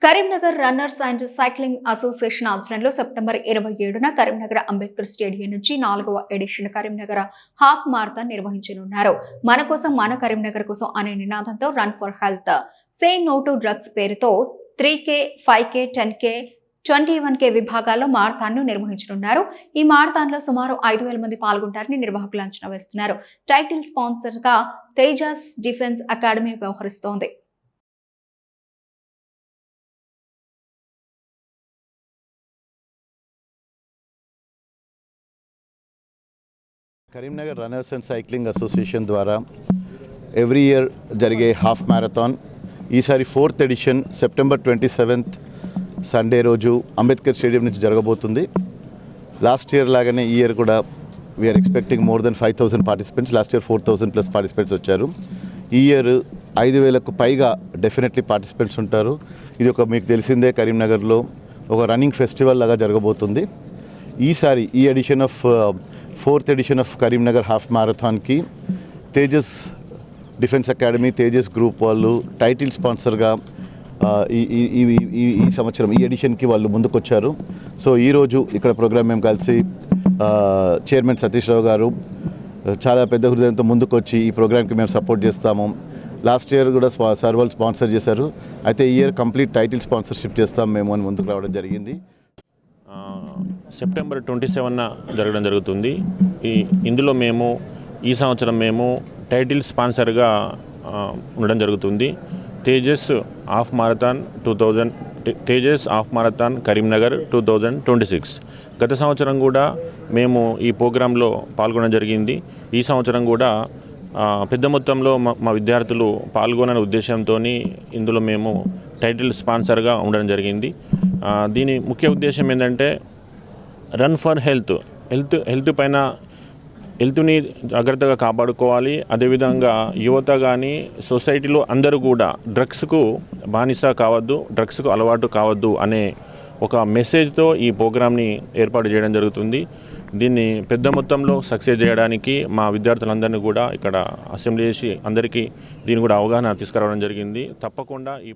Karimnagar runners and cycling association ఆధ్వర్యంలో September 27న Karimnagar Ambedkar stadium నుంచి 4వ ఎడిషన్ కరీంనగర్ హాఫ్ మారథాన్ నిర్వహించనున్నారు. మన కోసం మన కరీంనగర్ కోసం అనే నినాదంతో run for health, say no to drugs పేరుతో 3K, 5K, 10K, 21K విభాగాల్లో మారథాన్ను నిర్వహించనున్నారు. ఈ మారథాన్లో సుమారు 5,000 మంది పాల్గొంటారని నిర్వాహకులు అంచనా వేస్తున్నారు. టైటిల్ స్పాన్సర్ గా తేజస్ డిఫెన్స్ అకాడమీ వ్యవహరిస్తోంది. Karimnagar runners and cycling association ద్వారా ఎవ్రీ ఇయర్ జరిగే హాఫ్ మ్యారథాన్ ఈసారి 4th edition September 27th Sunday రోజు అంబేద్కర్ స్టేడియం నుంచి జరగబోతుంది. లాస్ట్ ఇయర్ లాగానే ఈ ఇయర్ కూడా we're expecting more than 5,000 participants. Last year 4,000 plus participants వచ్చారు. ఈ ఇయర్ 5,000కు పైగా డెఫినెట్లీ పార్టిసిపెంట్స్ ఉంటారు. ఇది ఒక మీకు తెలిసిందే కరీంనగర్లో ఒక రన్నింగ్ ఫెస్టివల్ లాగా జరగబోతుంది. ఈసారి ఈ edition of 4th edition of Karimnagar half మ్యారథాన్కి Tejas defence academy, Tejas group వాళ్ళు టైటిల్ స్పాన్సర్గా ఈ సంవత్సరం ఈ ఎడిషన్కి వాళ్ళు ముందుకొచ్చారు. సో ఈరోజు ఇక్కడ ప్రోగ్రామ్ మేము కలిసి చైర్మన్ సతీష్ రావు గారు చాలా పెద్ద హృదయంతో ముందుకొచ్చి ఈ ప్రోగ్రామ్కి మేము సపోర్ట్ చేస్తాము. లాస్ట్ ఇయర్ కూడా సార్ వాళ్ళు స్పాన్సర్ చేశారు. అయితే ఈ ఇయర్ కంప్లీట్ టైటిల్ స్పాన్సర్షిప్ చేస్తాం మేము అని ముందుకు రావడం జరిగింది. సెప్టెంబర్ 27న జరగడం జరుగుతుంది. ఇందులో మేము ఈ సంవత్సరం టైటిల్ స్పాన్సర్గా ఉండడం జరుగుతుంది. Tejas half marathon Karimnagar 2026. గత సంవత్సరం కూడా మేము ఈ ప్రోగ్రాంలో పాల్గొనడం జరిగింది. ఈ సంవత్సరం కూడా పెద్ద మొత్తంలో మా విద్యార్థులు పాల్గొనని ఉద్దేశంతో ఇందులో మేము టైటిల్ స్పాన్సర్గా ఉండడం జరిగింది. దీని ముఖ్య ఉద్దేశం ఏంటంటే రన్ ఫర్ హెల్త్ పైన హెల్త్ని జాగ్రత్తగా కాపాడుకోవాలి. అదేవిధంగా యువత కానీ సొసైటీలో అందరూ కూడా డ్రగ్స్కు బానిస కావద్దు, డ్రగ్స్కు అలవాటు కావద్దు అనే ఒక మెసేజ్తో ఈ ప్రోగ్రామ్ని ఏర్పాటు చేయడం జరుగుతుంది. దీన్ని పెద్ద మొత్తంలో సక్సెస్ చేయడానికి మా విద్యార్థులందరినీ కూడా ఇక్కడ అసెంబ్లీ చేసి అందరికీ దీన్ని కూడా అవగాహన తీసుకురావడం జరిగింది. తప్పకుండా ఈ